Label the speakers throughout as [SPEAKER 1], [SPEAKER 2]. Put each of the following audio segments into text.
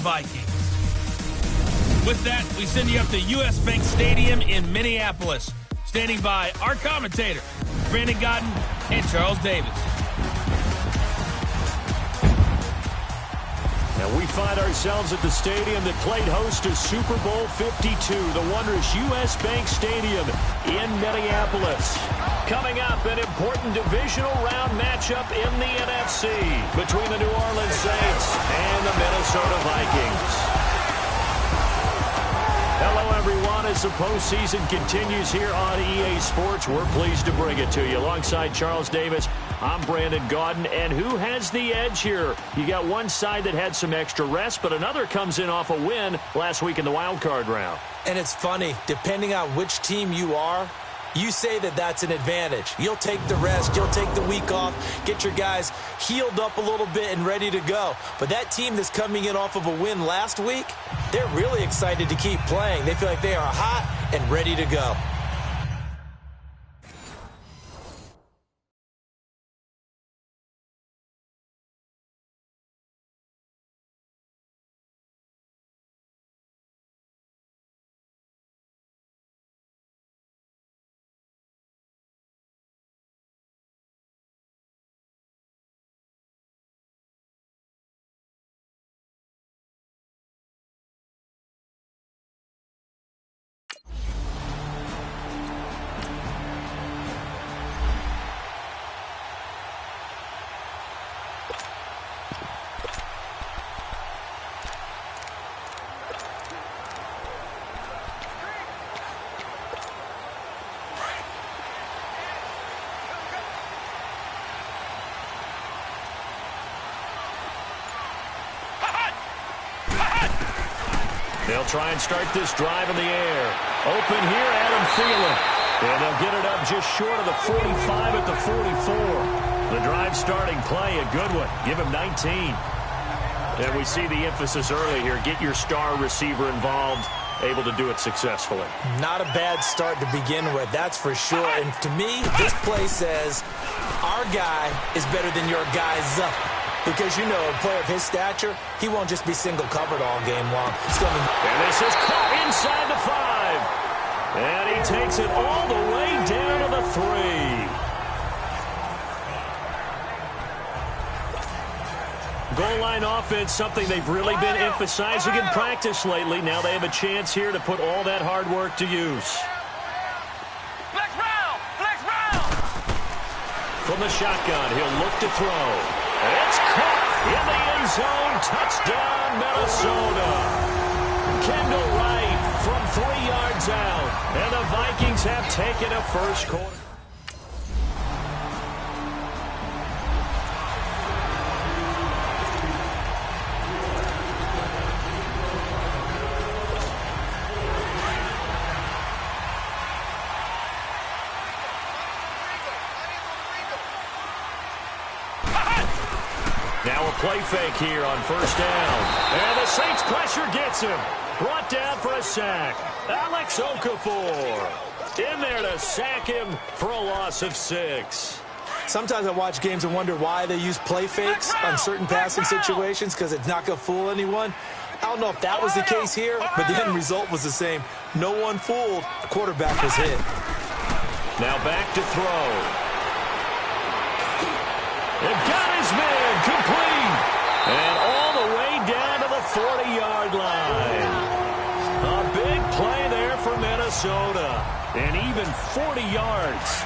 [SPEAKER 1] Vikings. With that, we send you up to U.S. Bank Stadium in Minneapolis. Standing by our commentators, Brandon Gaudin and Charles Davis.
[SPEAKER 2] And we find ourselves at the stadium that played host to Super Bowl 52, the wondrous U.S. Bank Stadium in Minneapolis. Coming up, an important divisional round matchup in the NFC between the New Orleans Saints and the Minnesota Vikings. Hello, everyone. As the postseason continues here on EA Sports, we're pleased to bring it to you. Alongside Charles Davis, I'm Brandon Gaudin. And who has the edge here? You got one side that had some extra rest, but another comes in off a win last week in the wild card round.
[SPEAKER 3] And it's funny, depending on which team you are, you say that that's an advantage. You'll take the rest. You'll take the week off, get your guys healed up a little bit and ready to go. But that team that's coming in off of a win last week, they're really excited to keep playing. They feel like they are hot and ready to go.
[SPEAKER 2] They'll try and start this drive in the air. Open here, Adam Thielen. And they'll get it up just short of the 45 at the 44. The drive starting play, a good one. Give him 19. And we see the emphasis early here. Get your star receiver involved, able to do it successfully.
[SPEAKER 3] Not a bad start to begin with, that's for sure. And to me, this play says our guy is better than your guy's up. Because, you know, a player of his stature, he won't just be single-covered all game long.
[SPEAKER 2] And this is caught inside the 5. And he takes it all the way down to the 3. Goal line offense, something they've really been emphasizing in practice lately. Now they have a chance here to put all that hard work to use.
[SPEAKER 4] Flex round!
[SPEAKER 2] From the shotgun, he'll look to throw. It's caught in the end zone. Touchdown, Minnesota. Kendall Wright from 3 yards out. And the Vikings have taken a first quarter. Now a play fake here on first down. And the Saints pressure gets him. Brought down for a sack. Alex Okafor in there to sack him for a loss of 6.
[SPEAKER 3] Sometimes I watch games and wonder why they use play fakes on certain passing situations because it's not going to fool anyone. I don't know if that was the case here, but the end result was the same. No one fooled. The quarterback was hit.
[SPEAKER 2] Now back to throw. They've got his man complete. And all the way down to the 40-yard line. A big play there for Minnesota. And even 40 yards.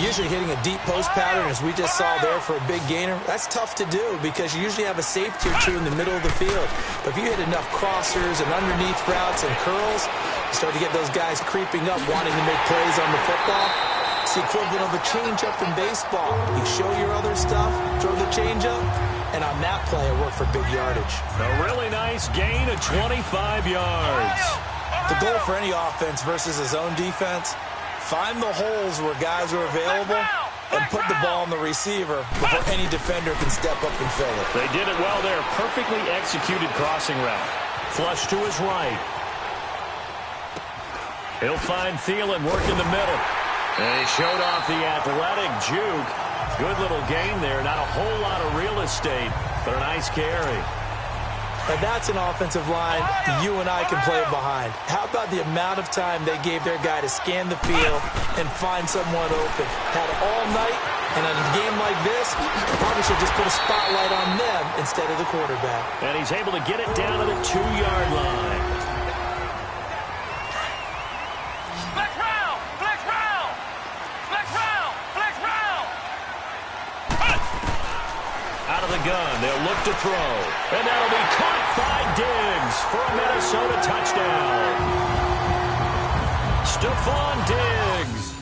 [SPEAKER 3] Usually hitting a deep post pattern, as we just saw there for a big gainer, that's tough to do because you usually have a safety or two in the middle of the field. But if you hit enough crossers and underneath routes and curls, you start to get those guys creeping up, wanting to make plays on the football. It's the equivalent of a changeup in baseball. You show your other stuff, throw the changeup, and on that play, it worked for big yardage.
[SPEAKER 2] A really nice gain of 25 yards.
[SPEAKER 3] The goal for any offense versus his own defense, find the holes where guys are available and put the ball in the receiver before any defender can step up and fill it.
[SPEAKER 2] They did it well there. Perfectly executed crossing route. Flush to his right. He'll find Thielen working the middle. And he showed off the athletic juke. Good little gain there. Not a whole lot of real estate, but a nice carry.
[SPEAKER 3] Now that's an offensive line you and I can play behind. How about the amount of time they gave their guy to scan the field and find someone open? Had all night, and in a game like this, probably should just put a spotlight on them instead of the quarterback.
[SPEAKER 2] And he's able to get it down to the 2-yard line.
[SPEAKER 4] Flex round! Flex round! Flex round! Flex round!
[SPEAKER 2] Out of the gun, they'll look to throw. And that'll be caught by Diggs for a Minnesota touchdown. Stephon Diggs.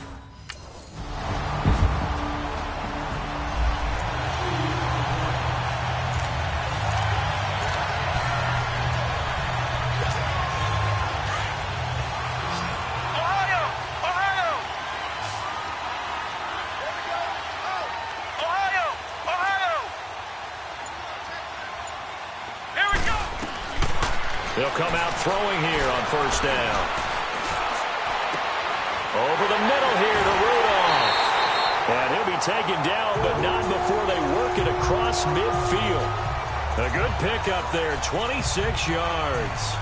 [SPEAKER 4] Ohio! Ohio! Ohio! Ohio! Here we go!
[SPEAKER 2] They'll come out throwing here on first down. Over the middle here to Rudolph. And he'll be taken down, but not before they work it across midfield. A good pickup there, 26 yards.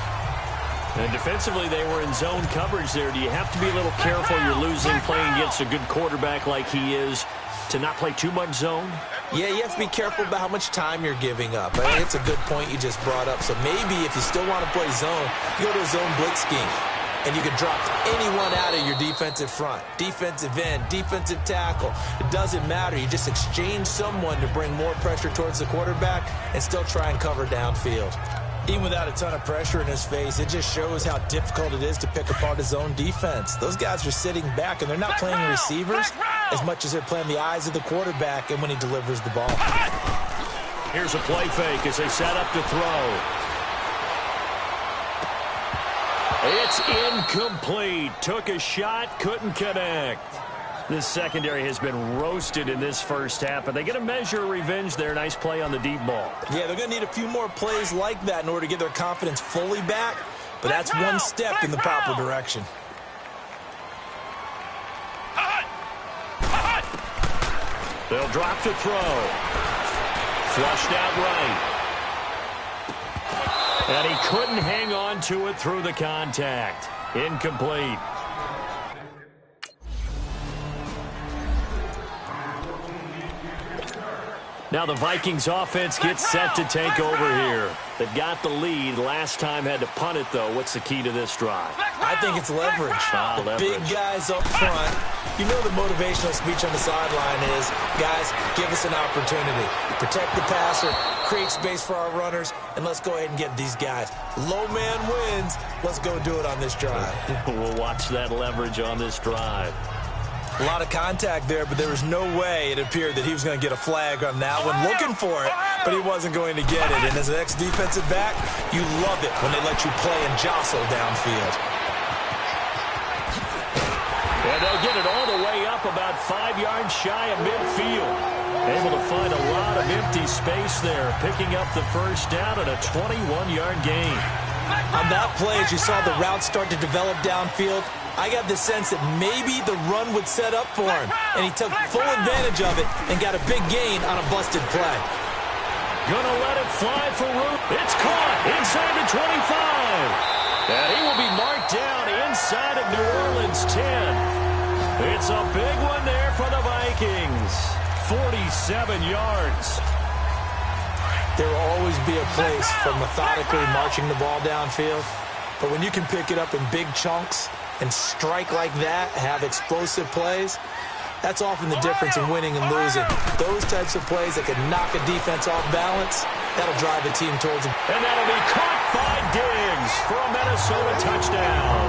[SPEAKER 2] And defensively, they were in zone coverage there. Do you have to be a little careful? You're losing playing against a good quarterback like he is to not play too much zone?
[SPEAKER 3] Yeah, you have to be careful about how much time you're giving up. I think it's a good point you just brought up. So maybe if you still want to play zone, you go to a zone blitz scheme. And you can drop anyone out of your defensive front. Defensive end, defensive tackle. It doesn't matter. You just exchange someone to bring more pressure towards the quarterback and still try and cover downfield. Even without a ton of pressure in his face, it just shows how difficult it is to pick apart his own defense. Those guys are sitting back, and they're not playing receivers as much as they're playing the eyes of the quarterback and when he delivers the ball.
[SPEAKER 2] Here's a play fake as they set up to throw. It's incomplete. Took a shot, couldn't connect. This secondary has been roasted in this first half, but they get a measure of revenge there. Nice play on the deep ball.
[SPEAKER 3] Yeah, they're going to need a few more plays like that in order to get their confidence fully back, but that's one step in the proper direction.
[SPEAKER 2] They'll drop to throw. Flushed out right. And he couldn't hang on to it through the contact. Incomplete. Now the Vikings offense gets set to take over here. They've got the lead. Last time had to punt it, though. What's the key to this drive?
[SPEAKER 3] I think it's leverage. The big guys up front. You know the motivational speech on the sideline is, guys, give us an opportunity. Protect the passer, create space for our runners, and let's go ahead and get these guys. Low man wins. Let's go do it on this drive.
[SPEAKER 2] We'll watch that leverage on this drive.
[SPEAKER 3] A lot of contact there, but there was no way it appeared that he was going to get a flag on that one. Looking for it, but he wasn't going to get it. And as an ex-defensive back, you love it when they let you play and jostle downfield.
[SPEAKER 2] And they'll get it all the way up about 5 yards shy of midfield. Able to find a lot of empty space there, picking up the first down at a 21-yard gain.
[SPEAKER 3] On that play, as you saw the route start to develop downfield, I got the sense that maybe the run would set up for him, and he took full advantage of it and got a big gain on a busted play.
[SPEAKER 2] Gonna let it fly for Root. It's caught inside the 25. And he will be marked down inside of New Orleans 10. It's a big one there for the Vikings. 47 yards.
[SPEAKER 3] There will always be a place for methodically marching the ball downfield, but when you can pick it up in big chunks and strike like that, have explosive plays, that's often the difference in winning and losing. Those types of plays that can knock a defense off balance, that'll drive a team towards them.
[SPEAKER 2] And that'll be caught by Diggs for a Minnesota touchdown.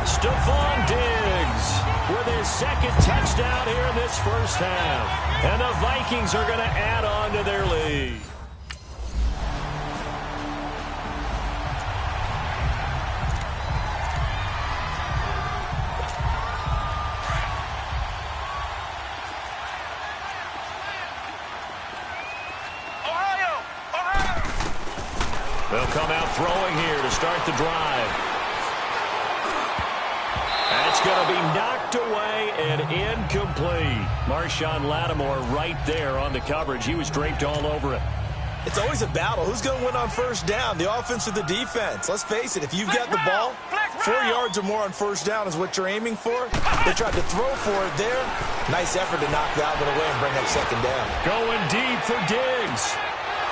[SPEAKER 2] Stephon Diggs with his second touchdown here in this first half. And the Vikings are going to add on to their lead. They'll come out throwing here to start the drive. That's going to be knocked away and incomplete. Marshawn Lattimore right there on the coverage. He was draped all over it.
[SPEAKER 3] It's always a battle. Who's going to win on first down, the offense or the defense? Let's face it, if you've got the ball, 4 yards or more on first down is what you're aiming for. They tried to throw for it there. Nice effort to knock that one away and bring up second down.
[SPEAKER 2] Going deep for Diggs.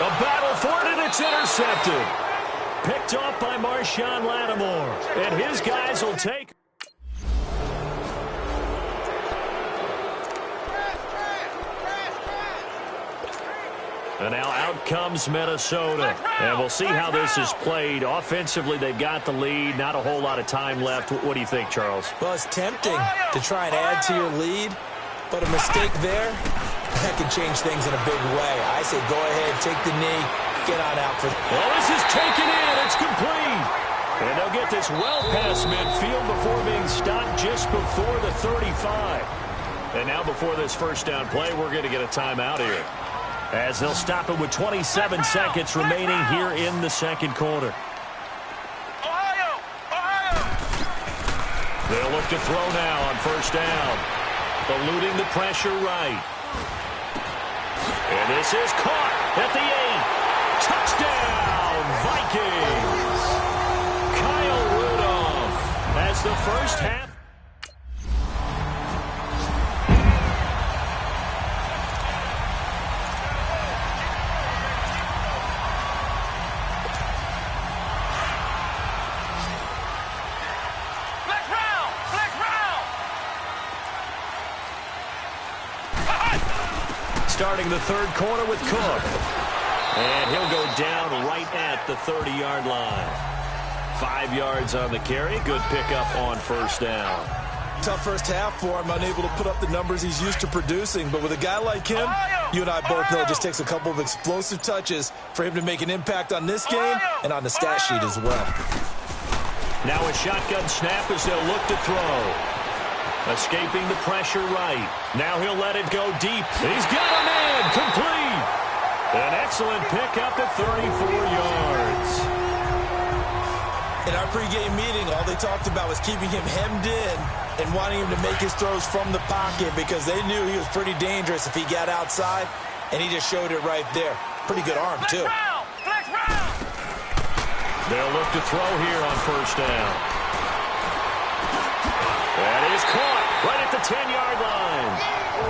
[SPEAKER 2] A battle for it, and it's intercepted. Picked off by Marshawn Lattimore. And his guys will take. And now out comes Minnesota. And we'll see how this is played. Offensively, they've got the lead. Not a whole lot of time left. What do you think, Charles?
[SPEAKER 3] Well, it's tempting to try and add to your lead, but a mistake there, that can change things in a big way. I say go ahead, take the knee, get on out for...
[SPEAKER 2] Well, this is taken in. It's complete. And they'll get this well past midfield before being stopped just before the 35. And now before this first down play, we're going to get a timeout here, as they'll stop it with 27 seconds remaining here in the second quarter. They'll look to throw now on first down. Eluding the pressure right. And this is caught at the 8. Touchdown, Vikings. Kyle Rudolph as the first half. Starting the third quarter with Cook. And he'll go down right at the 30-yard line. 5 yards on the carry. Good pickup on first down.
[SPEAKER 3] Tough first half for him, unable to put up the numbers he's used to producing. But with a guy like him, you and I both know it just takes a couple of explosive touches for him to make an impact on this game and on the stat sheet as well.
[SPEAKER 2] Now a shotgun snap as they'll look to throw. Escaping the pressure right. Now he'll let it go deep. He's got a man. Complete. An excellent pickup at 34 yards.
[SPEAKER 3] In our pregame meeting, all they talked about was keeping him hemmed in and wanting him to make his throws from the pocket because they knew he was pretty dangerous if he got outside, and he just showed it right there. Pretty good arm, too.
[SPEAKER 2] They'll look to throw here on first down. That is caught right at the 10-yard line.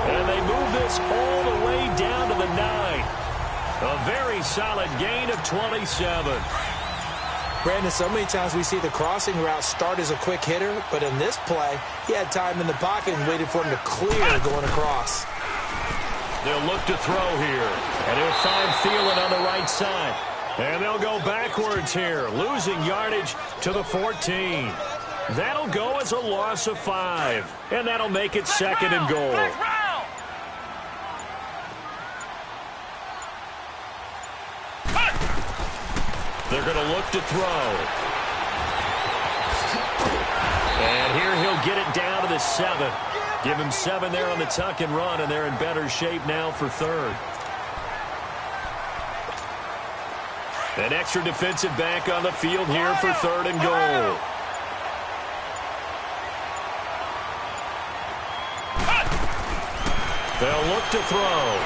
[SPEAKER 2] And they move this all the way down to the 9. A very solid gain of 27.
[SPEAKER 3] Brandon, so many times we see the crossing route start as a quick hitter, but in this play, he had time in the pocket and waited for him to clear going across.
[SPEAKER 2] They'll look to throw here. And he'll find Thielen on the right side. And they'll go backwards here, losing yardage to the 14. That'll go as a loss of 5. And that'll make it second and goal. They're going to look to throw. And here he'll get it down to the 7. Give him 7 there on the tuck and run, and they're in better shape now for third. An extra defensive back on the field here for third and goal. They'll look to throw.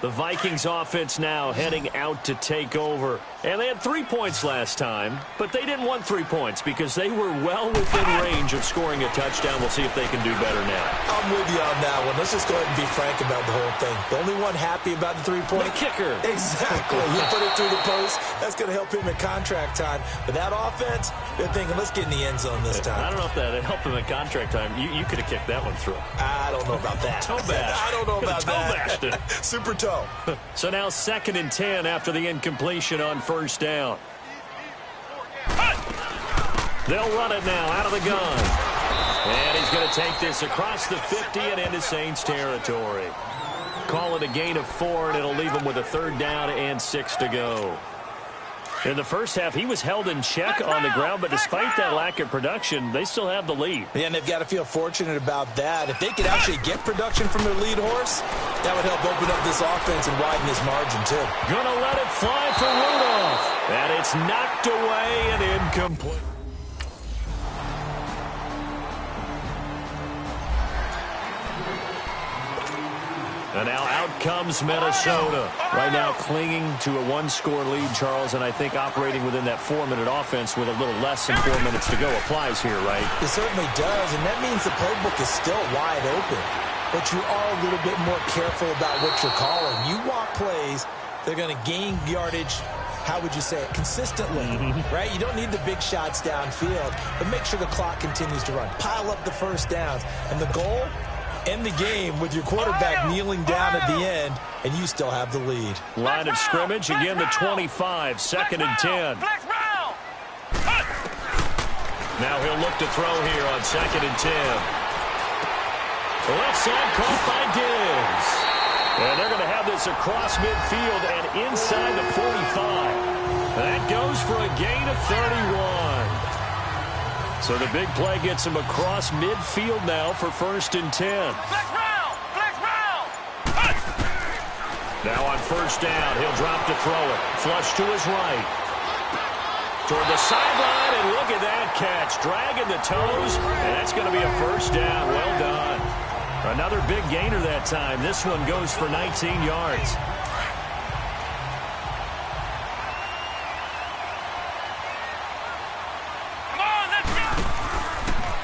[SPEAKER 2] The Vikings offense now heading out to take over. And they had 3 points last time, but they didn't want 3 points because they were well within range of scoring a touchdown. We'll see if they can do better now.
[SPEAKER 3] I'm with you on that one. Let's just go ahead and be frank about the whole thing. The only one happy about the 3-point?
[SPEAKER 2] The kicker.
[SPEAKER 3] Exactly. You put it through the post. That's going to help him at contract time. But that offense, they're thinking, let's get in the end zone this time.
[SPEAKER 2] I don't know if that helped him at contract time. You could have kicked that one through.
[SPEAKER 3] I don't know about that.
[SPEAKER 2] Toe bash.
[SPEAKER 3] I don't know about that.
[SPEAKER 2] Toe
[SPEAKER 3] Super toe.
[SPEAKER 2] So now 2nd and 10 after the incompletion on first down. They'll run it now out of the gun. And he's going to take this across the 50 and into Saints territory. Call it a gain of 4, and it'll leave them with a 3rd down and 6 to go. In the first half, he was held in check on the ground, but despite that lack of production, they still have the lead.
[SPEAKER 3] Yeah, and they've got to feel fortunate about that. If they could actually get production from their lead horse, that would help open up this offense and widen this margin, too.
[SPEAKER 2] Gonna let it fly for Rudolph. And it's knocked away and incomplete. And now out comes Minnesota. Right now clinging to a one-score lead, Charles, and I think operating within that 4-minute offense with a little less than 4 minutes to go applies here, right?
[SPEAKER 3] It certainly does, and that means the playbook is still wide open. But you are a little bit more careful about what you're calling. You want plays, they're going to gain yardage, how would you say it, consistently, right? You don't need the big shots downfield, but make sure the clock continues to run. Pile up the first downs, and the goal, end the game with your quarterback kneeling down at the end, and you still have the lead.
[SPEAKER 2] Line of scrimmage, again the 25, 2nd and 10. Now he'll look to throw here on 2nd and 10. Left side caught by Diggs. And they're going to have this across midfield and inside the 45. That goes for a gain of 31. So the big play gets him across midfield now for 1st and 10. Now on 1st down, he'll drop to throw it. Flush to his right. Toward the sideline, and look at that catch. Dragging the toes, and that's going to be a 1st down. Well done. Another big gainer that time. This one goes for 19 yards.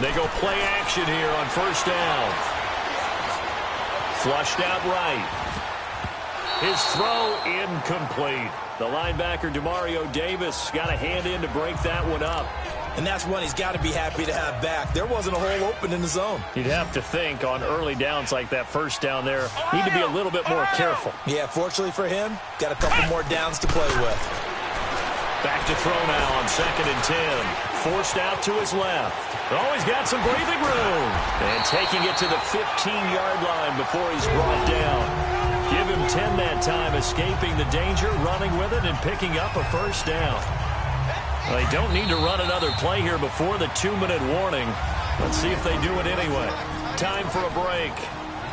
[SPEAKER 2] They go play action here on 1st down. Flushed out right. His throw incomplete. The linebacker, Demario Davis, got a hand in to break that one up.
[SPEAKER 3] And that's one he's got to be happy to have back. There wasn't a hole open in the zone.
[SPEAKER 2] You'd have to think on early downs like that 1st down there, need to be a little bit more careful.
[SPEAKER 3] Yeah, fortunately for him, got a couple more downs to play with.
[SPEAKER 2] Back to throw now on 2nd and 10. Forced out to his left. Oh, he's got some breathing room. And taking it to the 15-yard line before he's brought down. Give him 10 that time, escaping the danger, running with it, and picking up a 1st down. Well, they don't need to run another play here before the 2-minute warning. Let's see if they do it anyway. Time for a break.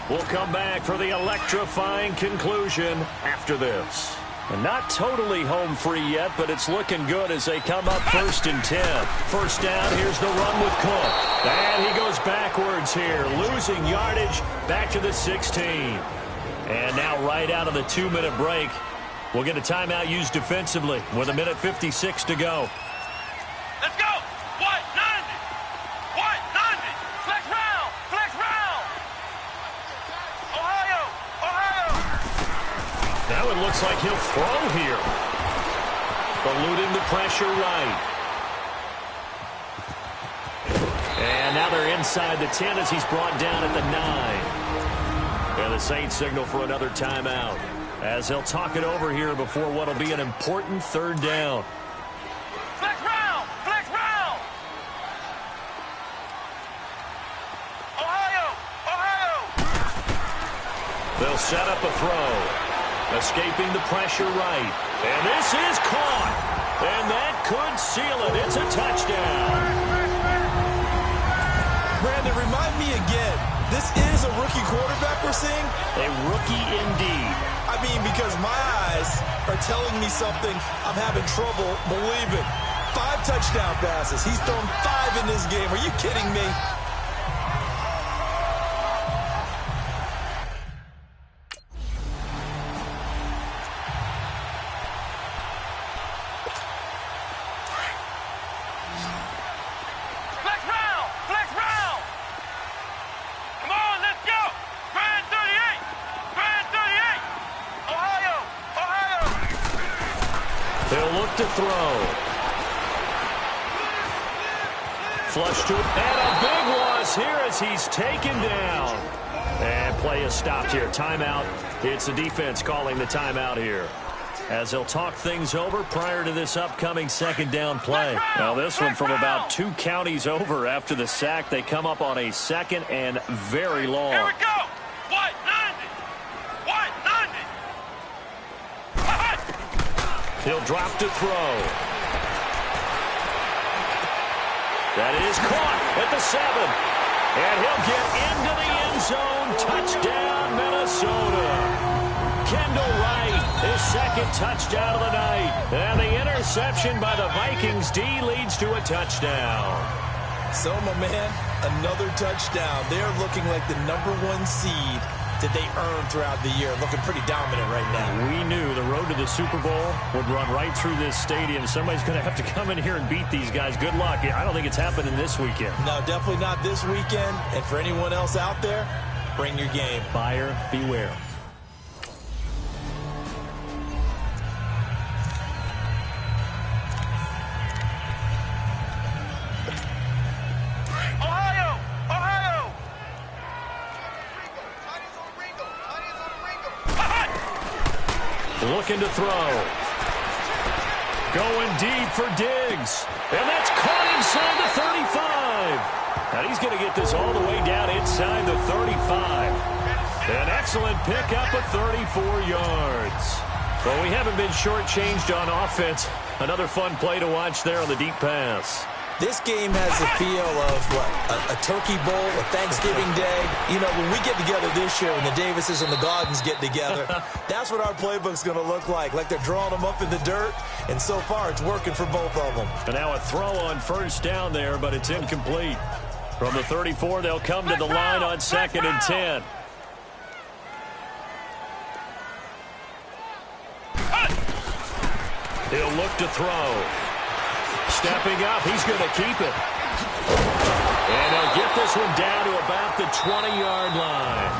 [SPEAKER 2] We'll come back for the electrifying conclusion after this. And not totally home free yet, but it's looking good as they come up 1st and 10. 1st down, here's the run with Cook. And he goes backwards here, losing yardage back to the 16. And now right out of the 2-minute break, we'll get a timeout used defensively with 1:56 to go.
[SPEAKER 4] Let's go! White 90! White 90! Flex round! Flex round! Ohio! Ohio!
[SPEAKER 2] Now it looks like he'll throw here. Eluding the pressure right. And now they're inside the 10 as he's brought down at the 9. And the Saints signal for another timeout, as he'll talk it over here before what will be an important 3rd down.
[SPEAKER 4] Flex round! Flex round! Ohio! Ohio!
[SPEAKER 2] They'll set up a throw. Escaping the pressure right. And this is caught. And that could seal it. It's a touchdown.
[SPEAKER 3] Brandon, remind me again, this is a rookie quarterback we're seeing?
[SPEAKER 2] A rookie indeed.
[SPEAKER 3] I mean, because my eyes are telling me something I'm having trouble believing. 5 touchdown passes. He's thrown 5 in this game. Are you kidding me?
[SPEAKER 4] Flex round! Flex round! Come on, let's go! Grand 38! Grand 38! Ohio! Ohio!
[SPEAKER 2] They'll look to throw. Flush to it. And a big loss here as he's taken down. And play is stopped here. Timeout. It's the defense calling the timeout here, as they'll talk things over prior to this upcoming 2nd down play. Now this one from about 2 counties over after the sack. They come up on a 2nd and very long.
[SPEAKER 4] Here we go! White 90! White 90!
[SPEAKER 2] He'll drop to throw. That is caught at the 7. And he'll get into the end zone. Touchdown, Minnesota. Kendall Wright, his second touchdown of the night. And the interception by the Vikings D leads to a touchdown.
[SPEAKER 3] So, my man, another touchdown. They're looking like the #1 seed that they earned throughout the year. Looking pretty dominant right now.
[SPEAKER 2] We knew the road to the Super Bowl would run right through this stadium. Somebody's going to have to come in here and beat these guys. Good luck. I don't think it's happening this weekend.
[SPEAKER 3] No, definitely not this weekend. And for anyone else out there, bring your game.
[SPEAKER 2] Buyer beware. Looking to throw. Going deep for Diggs. And that's caught inside the 35. And he's going to get this all the way down inside the 35. An excellent pickup of 34 yards. Well, we haven't been shortchanged on offense. Another fun play to watch there on the deep pass.
[SPEAKER 3] This game has the feel of, a Turkey Bowl, a Thanksgiving Day. You know, when we get together this year, when the Davises and the Gardens get together, that's what our playbook's going to look like they're drawing them up in the dirt, and so far it's working for both of them.
[SPEAKER 2] And now a throw on first down there, but it's incomplete. From the 34, they'll come to the line on 2nd and 10. He'll look to throw. Stepping up, he's going to keep it. And he'll get this one down to about the 20-yard line.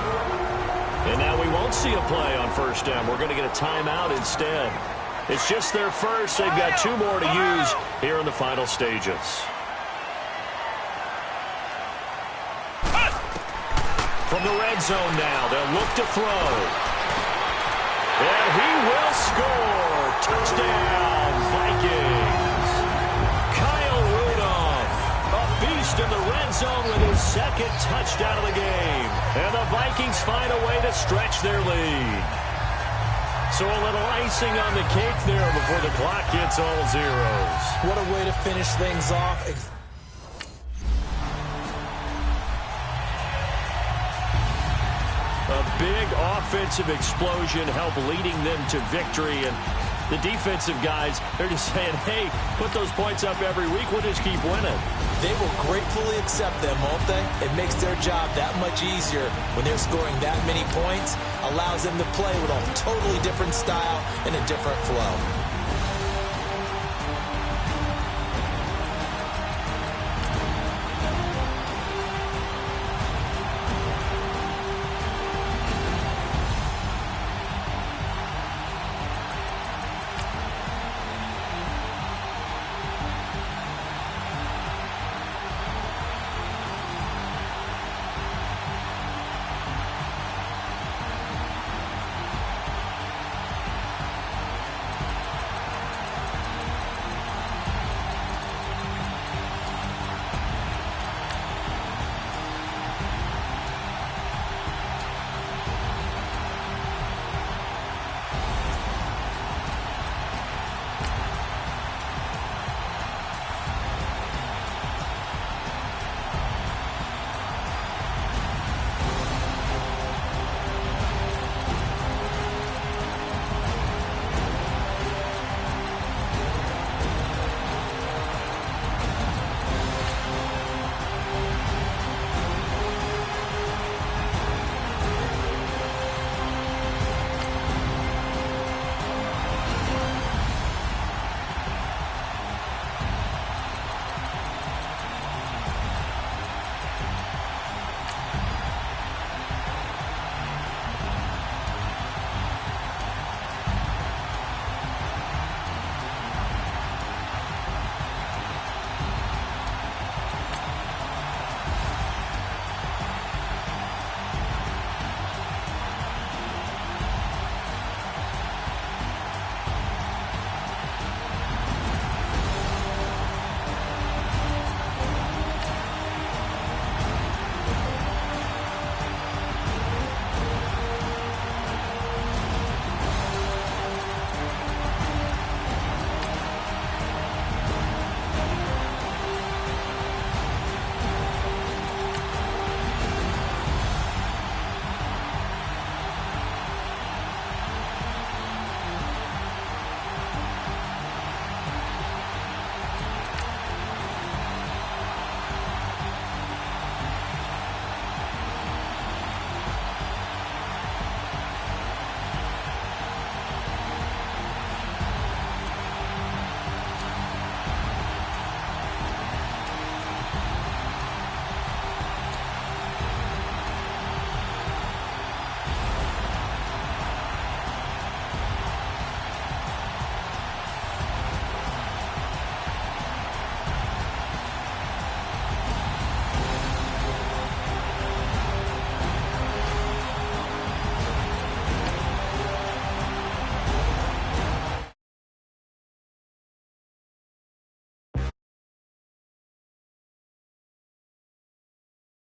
[SPEAKER 2] And now we won't see a play on first down. We're going to get a timeout instead. It's just their first. They've got 2 more to use here in the final stages. From the red zone now, they'll look to throw. And he will score. Touchdown, Vikings. In the red zone with his second touchdown of the game. And the Vikings find a way to stretch their lead. So a little icing on the cake there before the clock hits all zeros.
[SPEAKER 3] What a way to finish things off.
[SPEAKER 2] A big offensive explosion helped leading them to victory. And the defensive guys, they're just saying, hey, put those points up every week. We'll just keep winning.
[SPEAKER 3] They will gratefully accept them, won't they? It makes their job that much easier when they're scoring that many points. Allows them to play with a totally different style and a different flow.